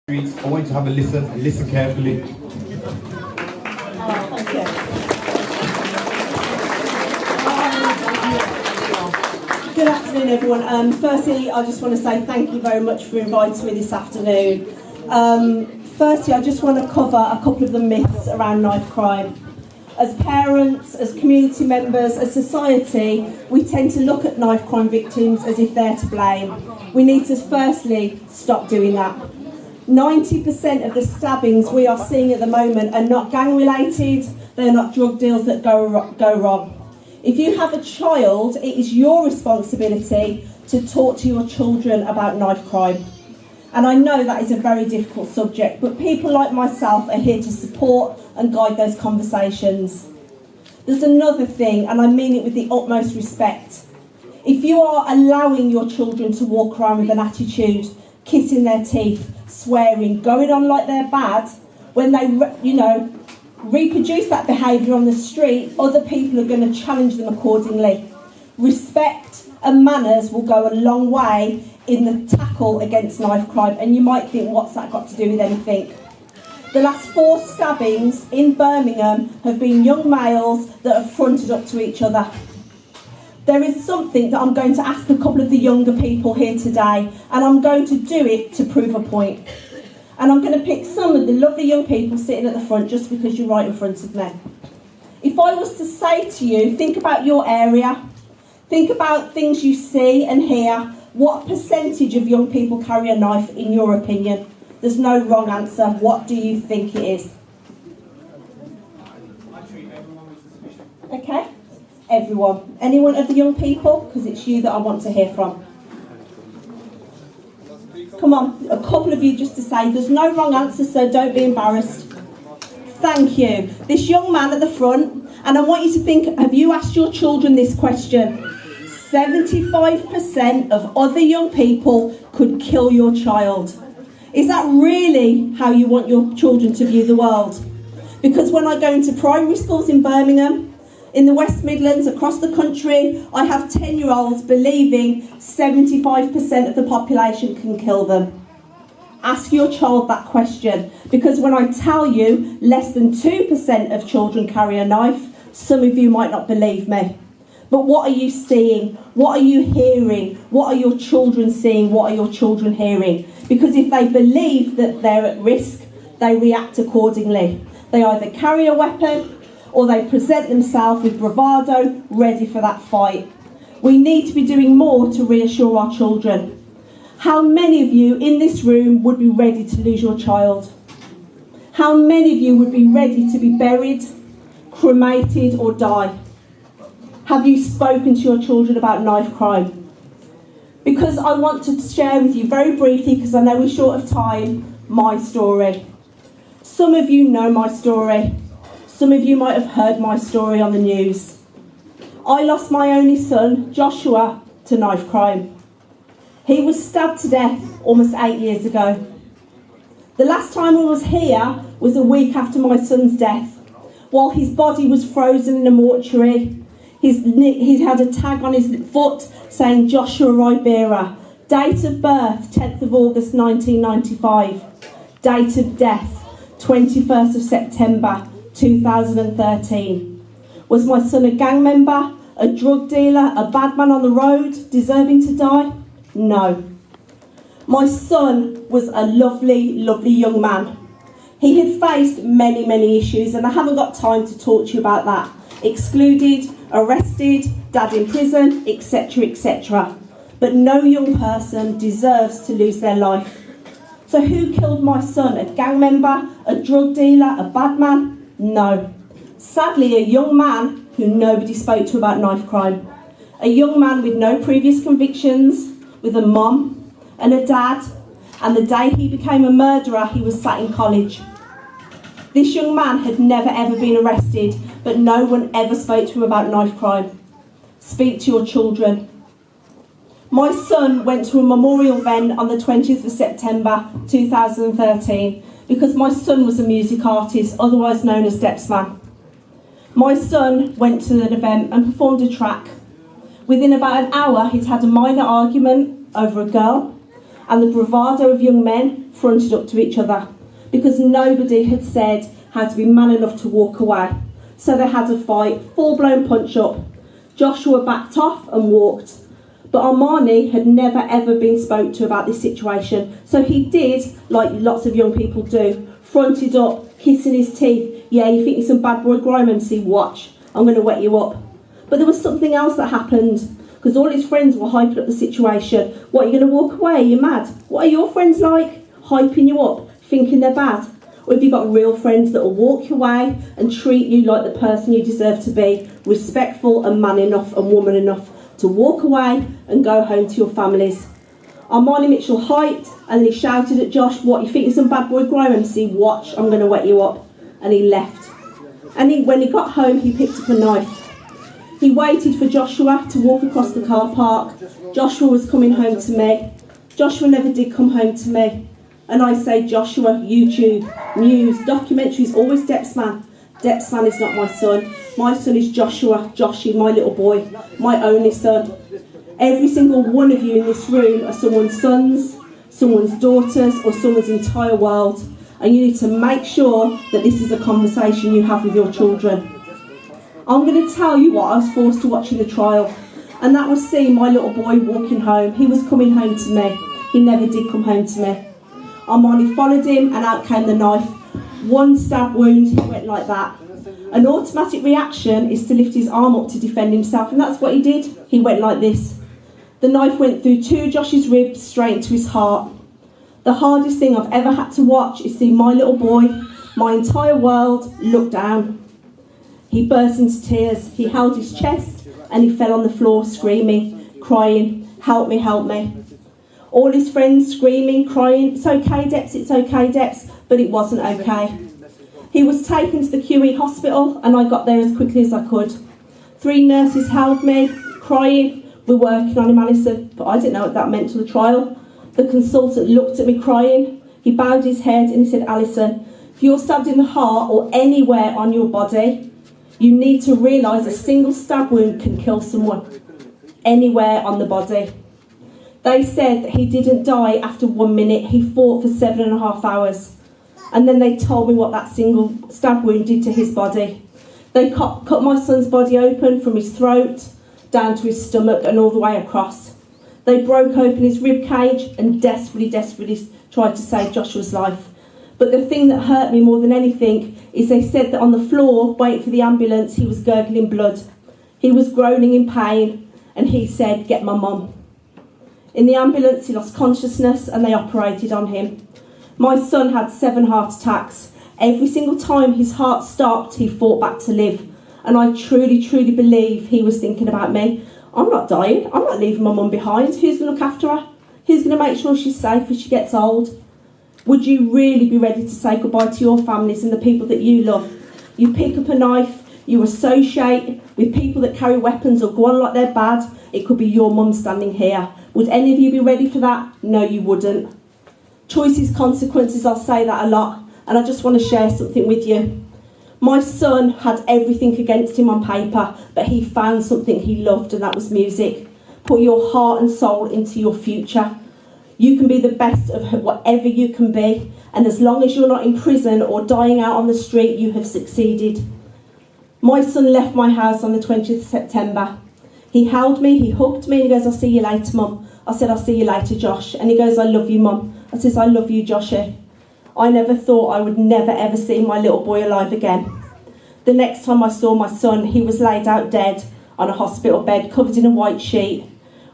I want you to have a listen and listen carefully. Thank you. Good afternoon, everyone. Firstly, I just want to say thank you very much for inviting me this afternoon. Firstly, I just want to cover a couple of the myths around knife crime. As parents, as community members, as society, we tend to look at knife crime victims as if they're to blame. We need to firstly stop doing that. 90% of the stabbings we are seeing at the moment are not gang related, they're not drug deals that go wrong. If you have a child, it is your responsibility to talk to your children about knife crime. And I know that is a very difficult subject, but people like myself are here to support and guide those conversations. There's another thing, and I mean it with the utmost respect. If you are allowing your children to walk around with an attitude, kissing their teeth, swearing, going on like they're bad, when they, reproduce that behaviour on the street, other people are going to challenge them accordingly. Respect and manners will go a long way in the tackle against knife crime, and you might think, what's that got to do with anything? The last 4 stabbings in Birmingham have been young males that have fronted up to each other. There is something that I'm going to ask a couple of the younger people here today, and I'm going to do it to prove a point. And I'm going to pick some of the lovely young people sitting at the front just because you're right in front of me. If I was to say to you, think about your area, think about things you see and hear, what percentage of young people carry a knife in your opinion? There's no wrong answer. What do you think it is? I treat everyone with suspicion. Okay. Everyone. Anyone of the young people? Because it's you that I want to hear from. Come on, a couple of you just to say there's no wrong answer, so don't be embarrassed. Thank you. This young man at the front, and I want you to think, have you asked your children this question? 75% of other young people could kill your child. Is that really how you want your children to view the world? Because when I go into primary schools in Birmingham, in the West Midlands, across the country, I have 10-year-olds believing 75% of the population can kill them. Ask your child that question, because when I tell you less than 2% of children carry a knife, some of you might not believe me. But what are you seeing? What are you hearing? What are your children seeing? What are your children hearing? Because if they believe that they're at risk, they react accordingly. They either carry a weapon, or they present themselves with bravado, ready for that fight. We need to be doing more to reassure our children. How many of you in this room would be ready to lose your child? How many of you would be ready to be buried, cremated, or die? Have you spoken to your children about knife crime? Because I want to share with you very briefly, because I know we're short of time, my story. Some of you know my story. Some of you might have heard my story on the news. I lost my only son, Joshua, to knife crime. He was stabbed to death almost 8 years ago. The last time I was here was a week after my son's death. While his body was frozen in a mortuary, he had a tag on his foot saying Joshua Ribera. Date of birth, 10th of August 1995. Date of death, 21st of September 2013. Was my son a gang member, a drug dealer, a bad man on the road, deserving to die? No. My son was a lovely, lovely young man. He had faced many, many issues, and I haven't got time to talk to you about that. Excluded, arrested, dad in prison, etc., etc. But no young person deserves to lose their life. So who killed my son? A gang member, a drug dealer, a bad man? No. Sadly, a young man who nobody spoke to about knife crime. A young man with no previous convictions, with a mum and a dad, and the day he became a murderer, he was sat in college. This young man had never ever been arrested, but no one ever spoke to him about knife crime. Speak to your children. My son went to a memorial event on the 20th of September 2013 because my son was a music artist, otherwise known as Depsman. My son went to an event and performed a track. Within about an hour, he'd had a minor argument over a girl. and the bravado of young men fronted up to each other because nobody had said how to be man enough to walk away. So they had a fight, full-blown punch-up. Joshua backed off and walked. But Armani had never ever been spoke to about this situation, so he did, like lots of young people do, fronted up, kissing his teeth. Yeah, you think you're some bad boy grime MC? Watch, I'm going to wet you up. But there was something else that happened, because all his friends were hyping up the situation. What, are you going to walk away? Are you mad? What are your friends like? Hyping you up, thinking they're bad? Or have you got real friends that will walk your way and treat you like the person you deserve to be, respectful and man enough and woman enough to walk away and go home to your families? Armani Mitchell hyped and then he shouted at Josh, what, you think you're some bad boy grime MC? Watch, I'm going to wet you up. And he left. And when he got home, he picked up a knife. He waited for Joshua to walk across the car park. Joshua was coming home to me. Joshua never did come home to me. And I say, Joshua, YouTube, news, documentaries, always Depp's man. Depp's man is not my son. My son is Joshua, Joshy, my little boy, my only son. Every single one of you in this room are someone's sons, someone's daughters, or someone's entire world. And you need to make sure that this is a conversation you have with your children. I'm going to tell you what I was forced to watch in the trial, and that was seeing my little boy walking home. He was coming home to me. He never did come home to me. Armani followed him and out came the knife. One stab wound, he went like that. An automatic reaction is to lift his arm up to defend himself, and that's what he did. He went like this. The knife went through two of Josh's ribs straight into his heart. The hardest thing I've ever had to watch is see my little boy, my entire world, look down. He burst into tears. He held his chest and he fell on the floor screaming, crying, help me, help me. All his friends screaming, crying, it's okay, Deps, it's okay, Deps, but it wasn't okay. He was taken to the QE hospital and I got there as quickly as I could. 3 nurses held me, crying, we're working on him, Alison, but I didn't know what that meant to the trial. The consultant looked at me crying. He bowed his head and he said, Alison, if you're stabbed in the heart or anywhere on your body, you need to realise a single stab wound can kill someone. Anywhere on the body. They said that he didn't die after 1 minute. He fought for 7.5 hours. And then they told me what that single stab wound did to his body. They cut my son's body open from his throat down to his stomach and all the way across. They broke open his rib cage and desperately tried to save Joshua's life. But the thing that hurt me more than anything is they said that on the floor, waiting for the ambulance, he was gurgling blood. He was groaning in pain and he said, get my mum. In the ambulance, he lost consciousness and they operated on him. My son had 7 heart attacks. Every single time his heart stopped, he fought back to live. And I truly, truly believe he was thinking about me. I'm not dying. I'm not leaving my mum behind. Who's going to look after her? Who's going to make sure she's safe as she gets old? Would you really be ready to say goodbye to your families and the people that you love? You pick up a knife, you associate with people that carry weapons or go on like they're bad. It could be your mum standing here. Would any of you be ready for that? No, you wouldn't. Choices, consequences, I'll say that a lot. And I just want to share something with you. My son had everything against him on paper, but he found something he loved, and that was music. Put your heart and soul into your future. You can be the best of whatever you can be, and as long as you're not in prison or dying out on the street, you have succeeded. My son left my house on the 20th of September. He held me, he hugged me, and he goes, I'll see you later, Mum. I said, I'll see you later, Josh. And he goes, I love you, Mum. I says, I love you, Joshy. I never thought I would never ever see my little boy alive again. The next time I saw my son, he was laid out dead on a hospital bed, covered in a white sheet.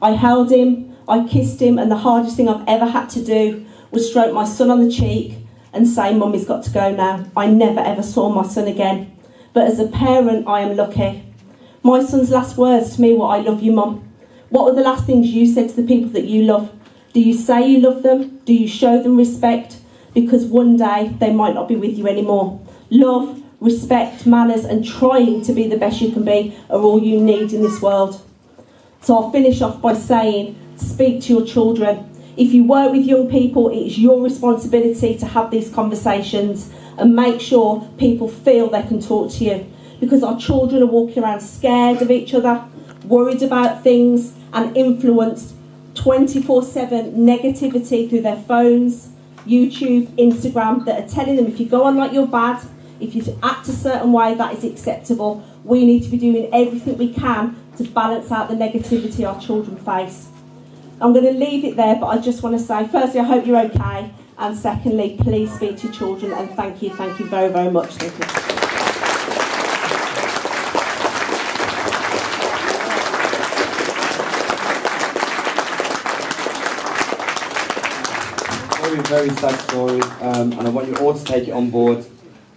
I held him, I kissed him, and the hardest thing I've ever had to do was stroke my son on the cheek and say, Mummy's got to go now. I never ever saw my son again. But as a parent, I am lucky. My son's last words to me were, I love you, Mum. What were the last things you said to the people that you love? Do you say you love them? Do you show them respect? Because one day they might not be with you anymore. Love, respect, manners, and trying to be the best you can be are all you need in this world. So I'll finish off by saying, speak to your children. If you work with young people, it is your responsibility to have these conversations and make sure people feel they can talk to you. Because our children are walking around scared of each other, worried about things, and influenced 24/7 negativity through their phones, YouTube, Instagram, that are telling them if you go on like you're bad, if you act a certain way, that is acceptable. We need to be doing everything we can to balance out the negativity our children face. I'm going to leave it there, but I just want to say, firstly, I hope you're okay, and secondly, please speak to your children, and thank you very, very much. Thank you. Very sad story, and I want you all to take it on board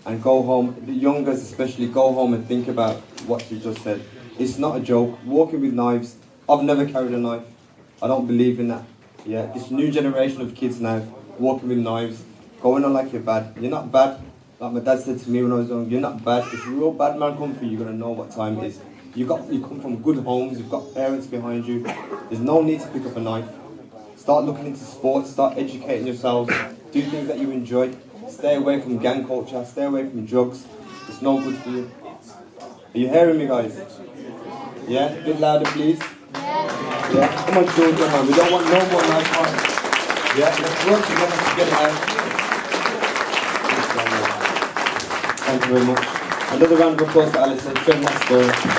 and go home, the youngers especially, go home and think about what you just said. It's not a joke. Walking with knives, I've never carried a knife. I don't believe in that. Yeah, this new generation of kids now, walking with knives, going on like you're bad. You're not bad. Like my dad said to me when I was young, you're not bad. If a real bad man comes for you, you're going to know what time it is. You come from good homes, you've got parents behind you. There's no need to pick up a knife. Start looking into sports, start educating yourselves, do things that you enjoy. Stay away from gang culture, stay away from drugs. It's no good for you. Are you hearing me, guys? Yeah? A bit louder, please. Yeah? Come on, children, man. We don't want no more knife fights. Yeah? Let's work together to get it out. Thank you very much. Another round of applause for Alison. Sharing that story.